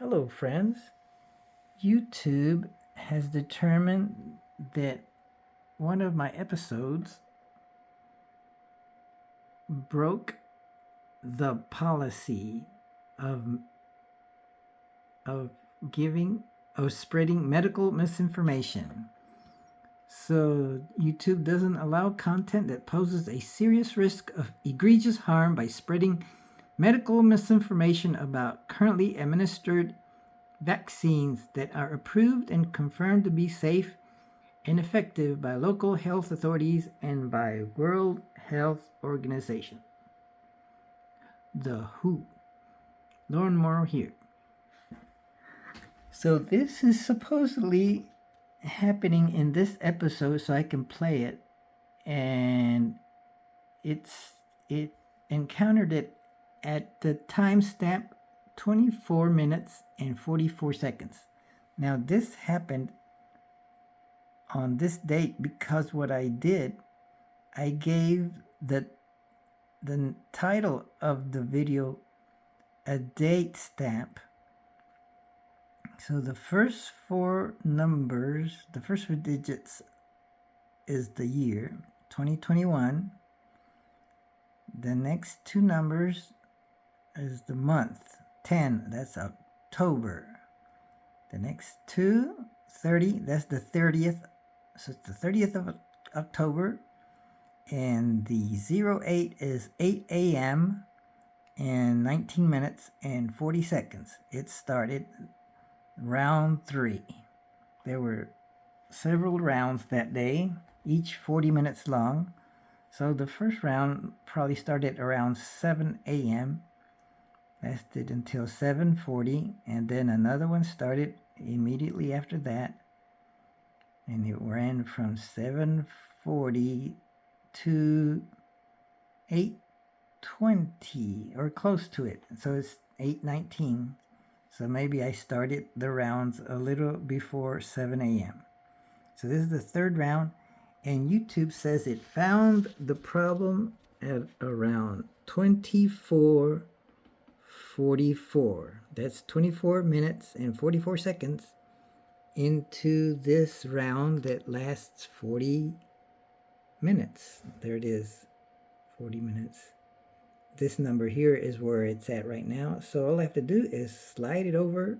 Hello, friends. YouTube has determined that one of my episodes broke the policy of of giving of spreading medical misinformation. So YouTube doesn't allow content that poses a serious risk of egregious harm by spreading medical misinformation about currently administered vaccines that are approved and confirmed to be safe and effective by local health authorities and by World Health Organization. The WHO. Learn more here. So this is supposedly happening in this episode, so I can play it, and it encountered it at the timestamp 24 minutes and 44 seconds. Now this happened on this date because what I did, I gave the title of the video a date stamp. So the first four numbers, the first four digits is the year, 2021. The next two numbers is the month, 10, that's October. The next two, 30, that's the 30th. So it's the 30th of October. And the 08 is 8 a.m. and 19 minutes and 40 seconds. It started round 3. There were several rounds that day, each 40 minutes long. So the first round probably started around 7 a.m. lasted until 7:40, and then another one started immediately after that, and it ran from 7:40 to 8:20 or close to it. So it's 8:19. So maybe I started the rounds a little before 7 a.m. So this is the third round, and YouTube says it found the problem at around 24:44. That's 24 minutes and 44 seconds into this round that lasts 40 minutes. There it is, 40 minutes. This number here is where it's at right now. So all I have to do is slide it over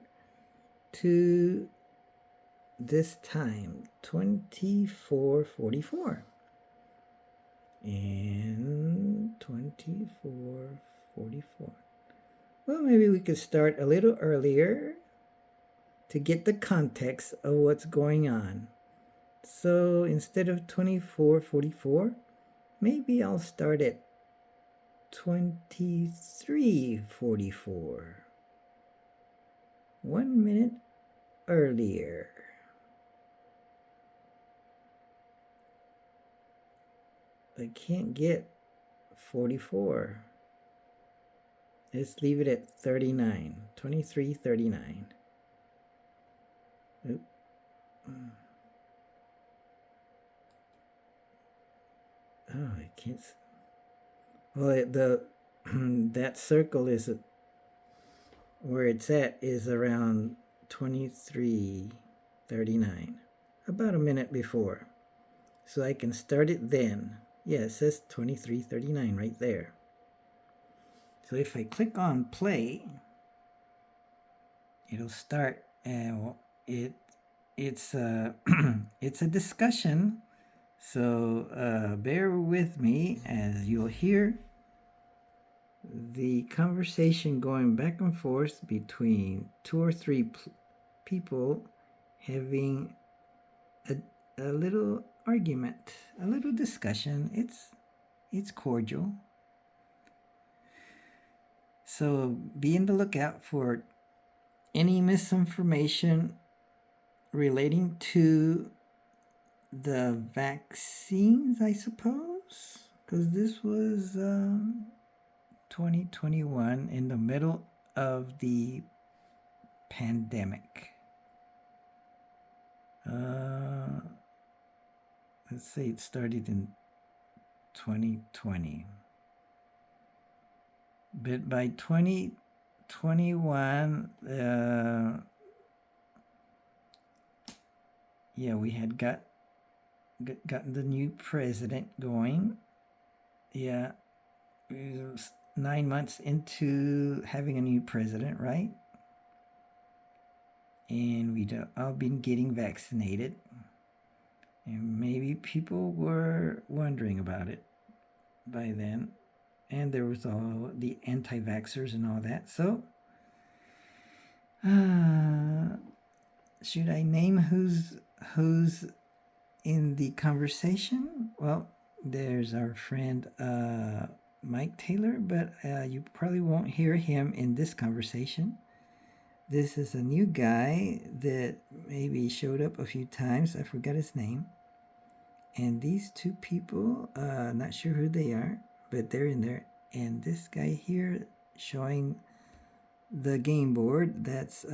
to this time, 24:44. And 24:44. Well, maybe we could start a little earlier to get the context of what's going on. So instead of 24:44, maybe I'll start at 23:44. 1 minute earlier. I can't get 44. Let's leave it at 39. 23:39. Oop. Oh, I can't. Well, that circle is where it's at is around 23:39, about a minute before. So I can start it then. Yeah, it says 23:39 right there. So if I click on play, it'll start, and it's a it's a discussion. So bear with me as you'll hear the conversation going back and forth between two or three people having a little argument, a little discussion. It's cordial. So be on the lookout for any misinformation relating to the vaccines, I suppose, because this was 2021 in the middle of the pandemic. Let's say it started in 2020. But by 2020, 21, yeah, we had gotten the new president going. Yeah, it was 9 months into having a new president, right? And we'd all been getting vaccinated. And maybe people were wondering about it by then. And there was all the anti-vaxxers and all that. So, should I name who's in the conversation? Well, there's our friend Mike Taylor, but you probably won't hear him in this conversation. This is a new guy that maybe showed up a few times. I forgot his name. And these two people, not sure who they are, but they're in there. And this guy here showing the game board, that's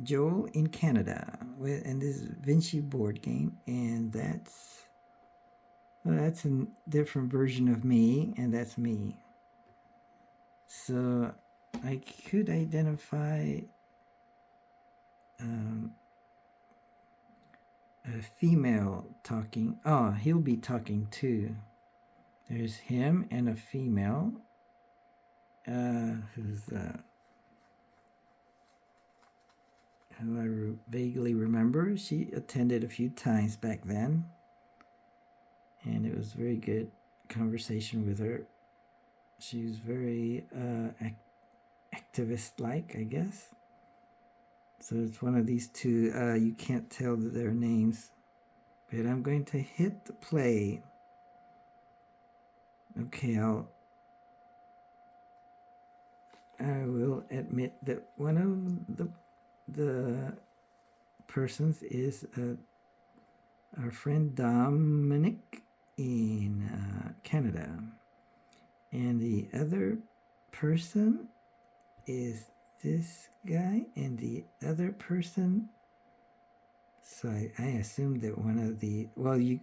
Joel in Canada, and this Vinci board game, and that's a different version of me, and that's me. So I could identify a female talking. Oh, he'll be talking too. There's him and a female who's who I vaguely remember. She attended a few times back then, and it was very good conversation with her. She's very activist-like, I guess. So it's one of these two. You can't tell their names, but I'm going to hit the play. Okay, I will admit that one of the persons is our friend Dominic in Canada, and the other person is this guy, and the other person. So I assume that one of the, well, you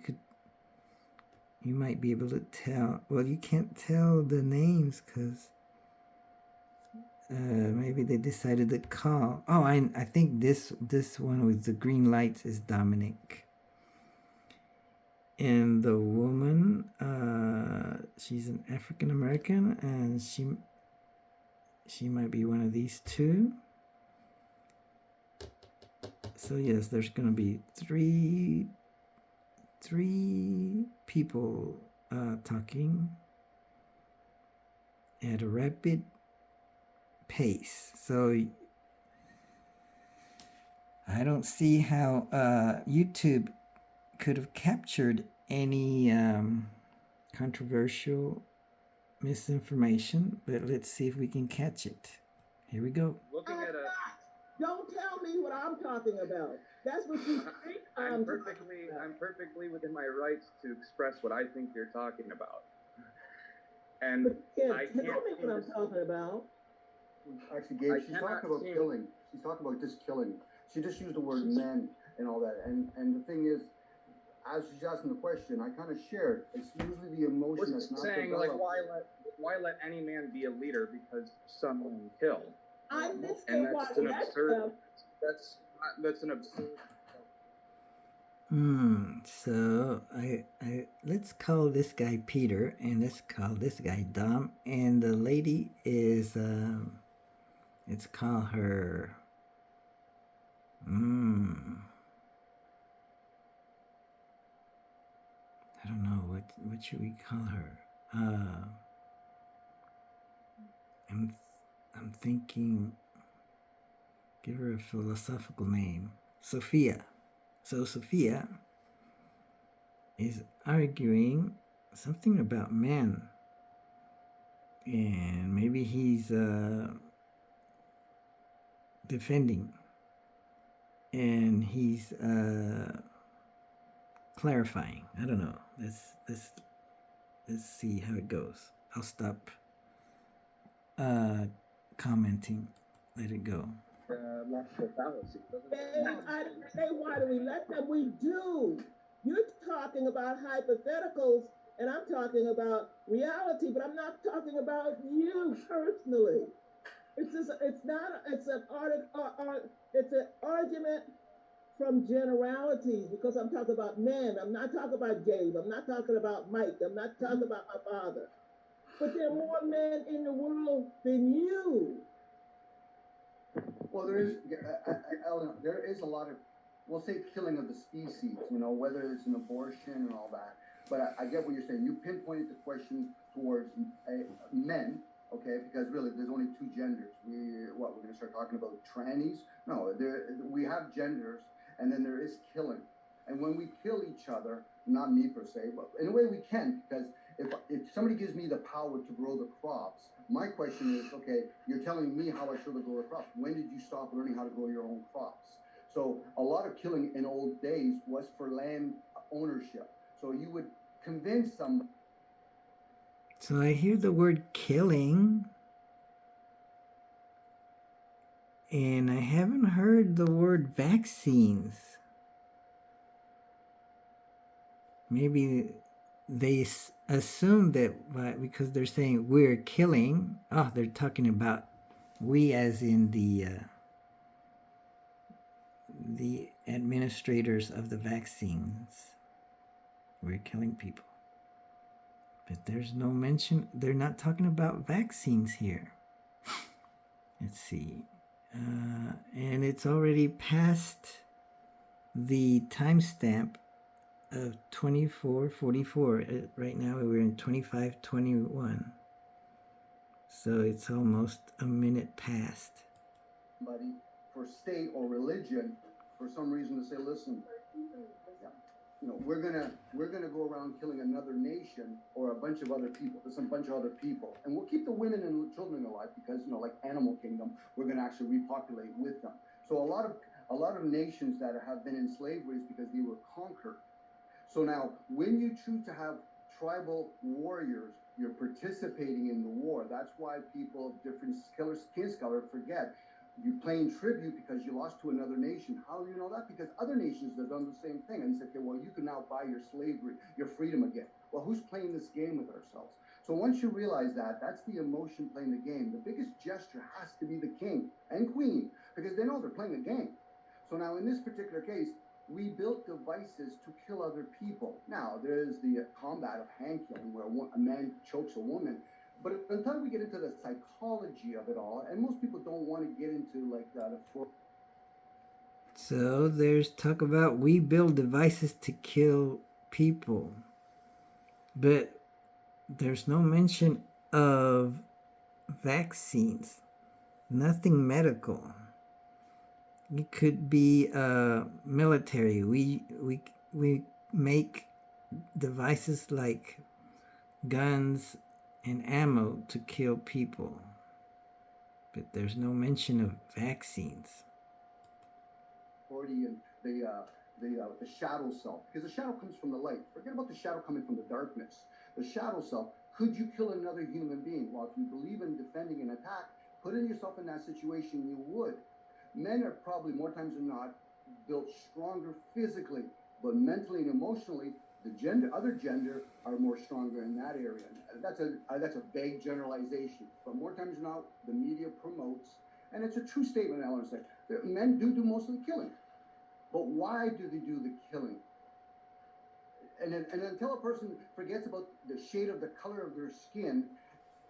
might be able to tell. Well, you can't tell the names because maybe they decided to call. Oh, I think this one with the green lights is Dominic. And the woman, she's an African American, and she might be one of these two. So yes, there's gonna be three people talking at a rapid pace. So I don't see how YouTube could have captured any controversial misinformation, but let's see if we can catch it. Here we go. Looking at a... Don't tell me what I'm talking about. That's what you think I'm perfectly within my rights to express what I think you're talking about. And I can't tell me what I'm talking about. Actually, Gabe, she's talking about killing. She's talking about just killing. She just used the word men and all that. And the thing is, as she's asking the question, I kind of shared. It's usually the emotion that's not saying, developed. like, why let any man be a leader because some men kill? And that's an absurd. That's an absurd. So I let's call this guy Peter, and let's call this guy Dom, and the lady is let's call her I don't know what should we call her. I'm thinking, give her a philosophical name, Sophia. So Sophia is arguing something about men, and maybe he's defending, and he's clarifying. I don't know. Let's see how it goes. I'll stop commenting. Let it go. Logical fallacy. I didn't say why do we let them? We do. You're talking about hypotheticals, and I'm talking about reality, but I'm not talking about you personally. It's just, it's not, it's an it's an argument from generalities, because I'm talking about men. I'm not talking about Gabe. I'm not talking about Mike. I'm not talking about my father. But there are more men in the world than you. Well, Eleanor, there is a lot of, we'll say, killing of the species, whether it's an abortion and all that. But I get what you're saying. You pinpointed the question towards men, okay? Because really, there's only two genders. We're going to start talking about trannies? No, we have genders, and then there is killing. And when we kill each other, not me per se, but in a way we can, because if somebody gives me the power to grow the crops, my question is, okay, you're telling me how I should grow the crops. When did you stop learning how to grow your own crops? So a lot of killing in old days was for land ownership. So you would convince somebody. So I hear the word killing, and I haven't heard the word vaccines. Maybe they assume that because they're saying we're killing, they're talking about we as in the administrators of the vaccines. We're killing people. But there's no mention, they're not talking about vaccines here. Let's see. And it's already past the timestamp of 24:44. Right now we're in 25:21. So it's almost a minute past. Somebody for state or religion for some reason to say, listen, we're gonna go around killing another nation or a bunch of other people, and we'll keep the women and children alive because like Animal Kingdom, we're gonna actually repopulate with them. So a lot of nations that have been in slavery is because they were conquered. So now, when you choose to have tribal warriors, you're participating in the war. That's why people of different skin color forget. You're paying tribute because you lost to another nation. How do you know that? Because other nations have done the same thing and said, okay, well, you can now buy your slavery, your freedom again. Well, who's playing this game with ourselves? So once you realize that, that's the emotion playing the game. The biggest gesture has to be the king and queen because they know they're playing a game. So now in this particular case, we built devices to kill other people. Now, there's the combat of hand killing where a man chokes a woman. But until we get into the psychology of it all, and most people don't want to get into like the So there's talk about we build devices to kill people. But there's no mention of vaccines. Nothing medical. It could be military. We make devices like guns and ammo to kill people. But there's no mention of vaccines. And the shadow self, because the shadow comes from the light. Forget about the shadow coming from the darkness. The shadow self. Could you kill another human being? Well, if you believe in defending an attack, putting yourself in that situation, you would. Men are probably more times than not built stronger physically, but mentally and emotionally, the other gender are more stronger in that area. That's a vague generalization, but more times than not, the media promotes, and it's a true statement. Ellen said that men do most of the killing, but why do they do the killing? And until a person forgets about the shade of the color of their skin,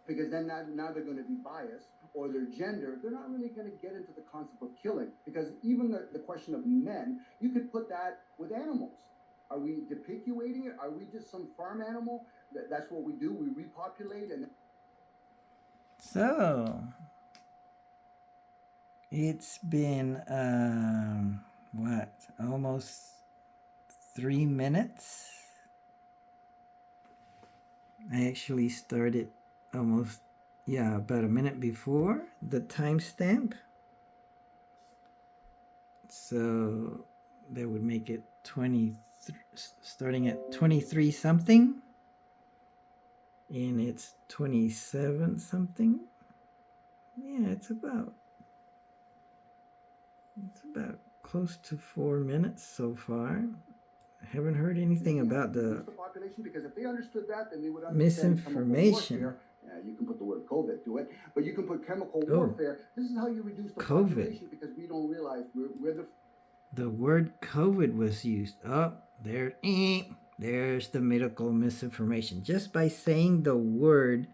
because then now they're going to be biased, or their gender, they're not really going to get into the concept of killing. Because even the question of men, you could put that with animals. Are we depictuating it? Are we just some farm animal? That's what we do. We repopulate. And so it's been almost 3 minutes. I actually started about a minute before the timestamp. So that would make it 23, starting at 23 something. And it's 27 something. Yeah, it's about close to 4 minutes so far. I haven't heard anything about the population, because if they understood that, then they would misinformation. you can put the word COVID to it, but you can put chemical Oh. warfare. This is how you reduce the COVID. population, because we don't realize we're the word COVID was used. Oh, there's the medical misinformation. Just by saying the word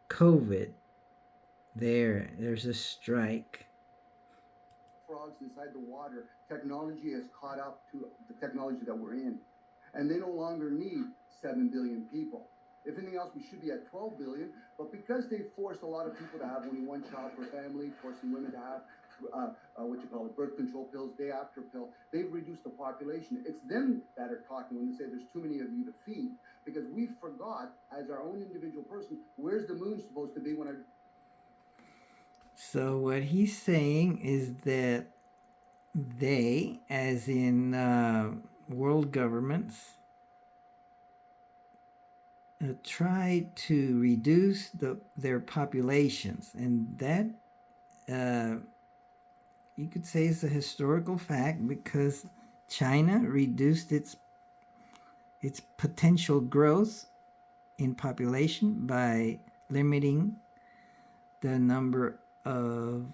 COVID, there's a strike. frogs inside the water. Technology has caught up to the technology that we're in, and they no longer need 7 billion people. If anything else, we should be at 12 billion, but because they forced a lot of people to have only one child per family, forcing women to have birth control pills, day after pill, they've reduced the population. It's them that are talking when they say there's too many of you to feed, because we forgot, as our own individual person, where's the moon supposed to be when I... So what he's saying is that they, as in world governments, try to reduce their populations, and that you could say is a historical fact, because China reduced its potential growth in population by limiting the number of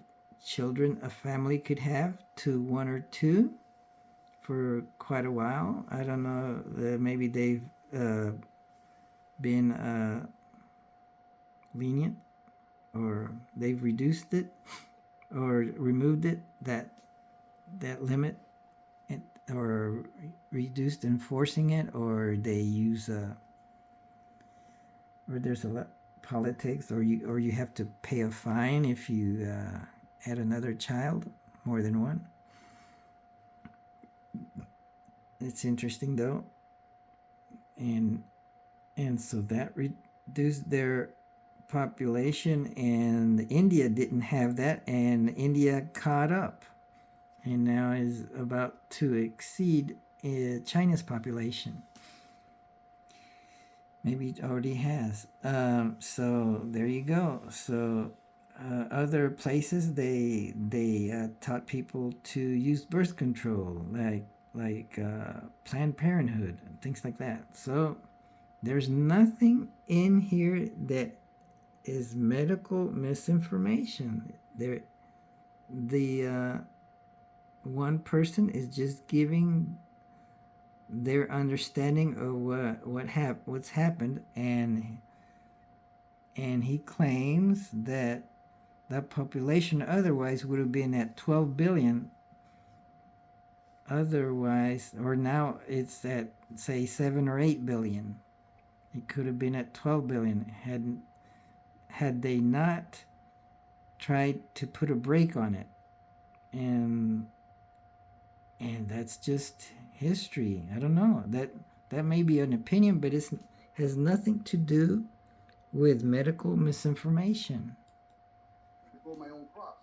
children a family could have to 1 or 2 for quite a while. I don't know, maybe they've been lenient, or they've reduced it or removed it, that limit, or reduced enforcing it, or they use or there's a lot politics, or you have to pay a fine if you add another child, more than one. It's interesting though, and so that reduced their population, and India didn't have that, and India caught up, and now is about to exceed China's population. Maybe it already has. So there you go. So other places, they taught people to use birth control, like Planned Parenthood and things like that. So there's nothing in here that is medical misinformation. The one person is just giving their understanding of what's happened, and he claims that the population otherwise would have been at 12 billion otherwise, or now it's at, say, 7 or 8 billion. It could have been at 12 billion had they not tried to put a brake on it. And that's just history. I don't know. That may be an opinion, but it has nothing to do with medical misinformation. Grow my own crops.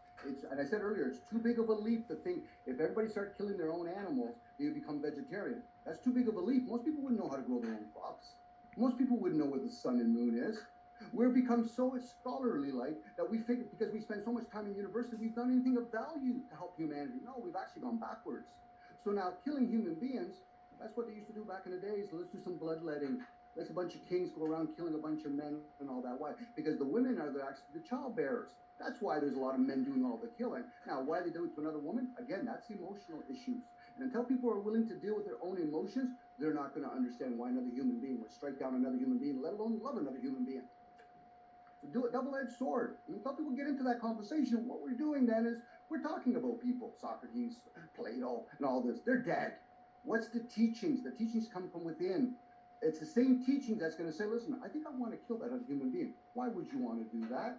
And I said earlier, it's too big of a leap to think if everybody started killing their own animals, they would become vegetarian. That's too big of a leap. Most people wouldn't know how to grow their own crops. Most people wouldn't know where the sun and moon is. We've become so scholarly like that we figure, because we spend so much time in university, we've done anything of value to help humanity. No, we've actually gone backwards. So now killing human beings, that's what they used to do back in the days. Let's do some bloodletting. Let's a bunch of kings go around killing a bunch of men and all that. Why? Because the women are actually the child bearers. That's why there's a lot of men doing all the killing. Now, why they do it to another woman? Again, that's emotional issues. And until people are willing to deal with their own emotions, they're not going to understand why another human being would strike down another human being, let alone love another human being. So do a double-edged sword. And until people get into that conversation, what we're doing then is we're talking about people, Socrates, Plato, and all this. They're dead. What's the teachings? The teachings come from within. It's the same teachings that's going to say, listen, I think I want to kill that other human being. Why would you want to do that?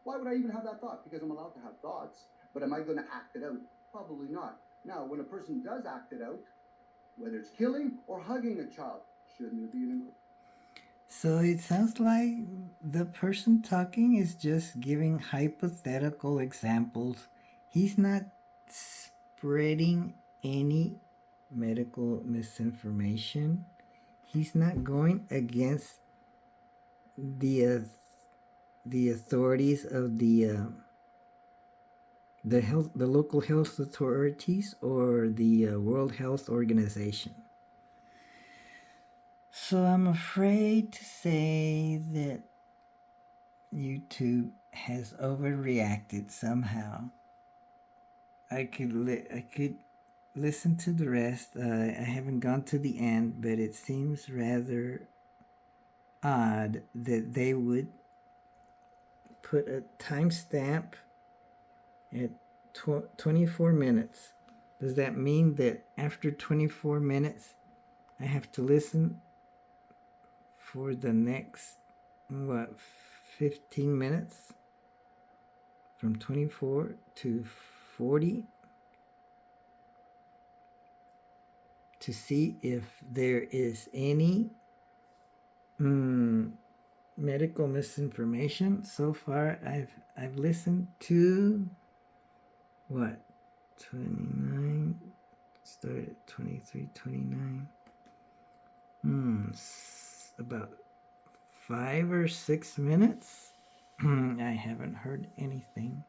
Why would I even have that thought? Because I'm allowed to have thoughts. But am I going to act it out? Probably not. Now, when a person does act it out, whether it's killing or hugging a child, shouldn't it be an... So it sounds like the person talking is just giving hypothetical examples. He's not spreading any medical misinformation. He's not going against the authorities of the local health authorities, or the World Health Organization. So I'm afraid to say that YouTube has overreacted somehow. I could listen to the rest. I haven't gone to the end, but it seems rather odd that they would put a timestamp at 24 minutes. Does that mean that after 24 minutes I have to listen for the next 15 minutes? From 24 to 40 to see if there is any medical misinformation. So far I've listened to 29, started 23, 29, about 5 or 6 minutes. I haven't heard anything,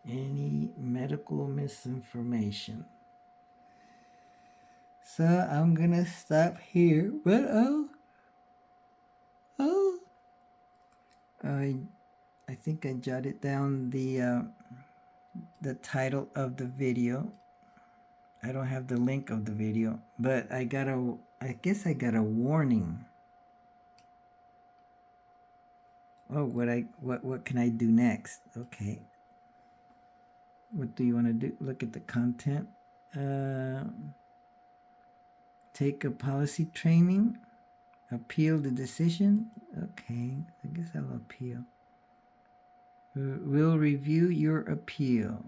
any medical misinformation. So I'm gonna stop here. But I think I jotted down the title of the video. I don't have the link of the video, but I guess I got a warning. Oh, what can I do next? Okay. What do you want to do? Look at the content. Take a policy training. Appeal the decision. Okay, I guess I'll appeal. We'll review your appeal.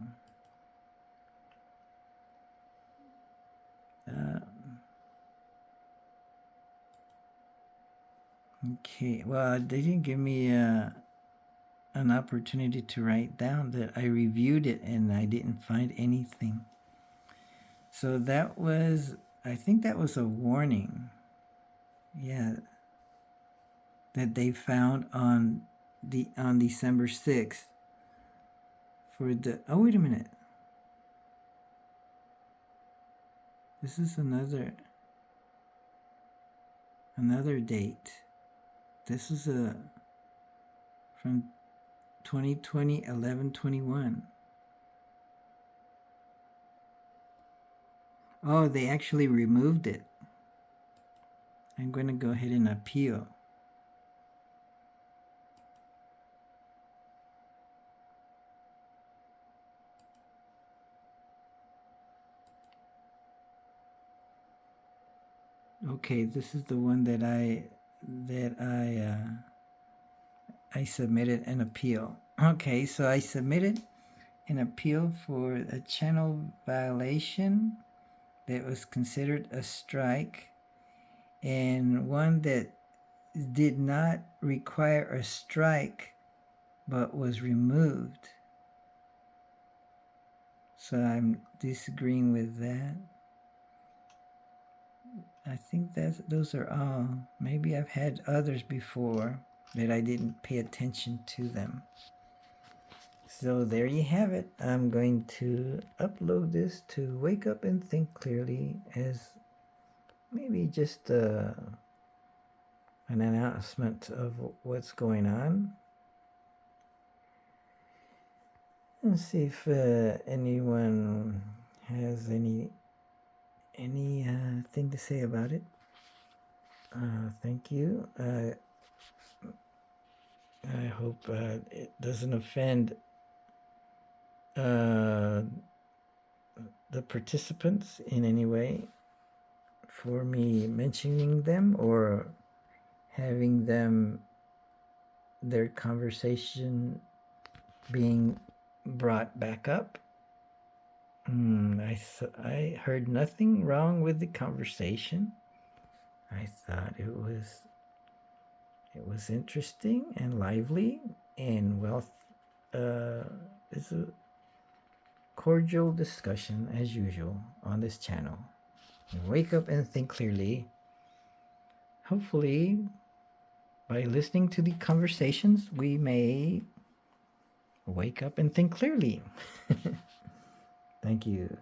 Okay, well, they didn't give me an opportunity to write down that I reviewed it and I didn't find anything. So that was, I think that was a warning. Yeah, that they found on December 6th for the, oh, wait a minute. This is another date. This is from 2020, 11/21. Oh, they actually removed it. I'm going to go ahead and appeal. Okay, this is the one that I submitted an appeal. Okay, so I submitted an appeal for a channel violation that was considered a strike, and one that did not require a strike but was removed. So I'm disagreeing with that. I think those are all. Maybe I've had others before that I didn't pay attention to them. So there you have it. I'm going to upload this to Wake Up and Think Clearly as maybe just an announcement of what's going on. And see if anyone has any thing to say about it. Thank you. I hope it doesn't offend the participants in any way for me mentioning them or having their conversation being brought back up. I heard nothing wrong with the conversation. I thought it was interesting and lively and it's a cordial discussion as usual on this channel. Wake Up and Think Clearly. Hopefully, by listening to the conversations, we may wake up and think clearly. Thank you.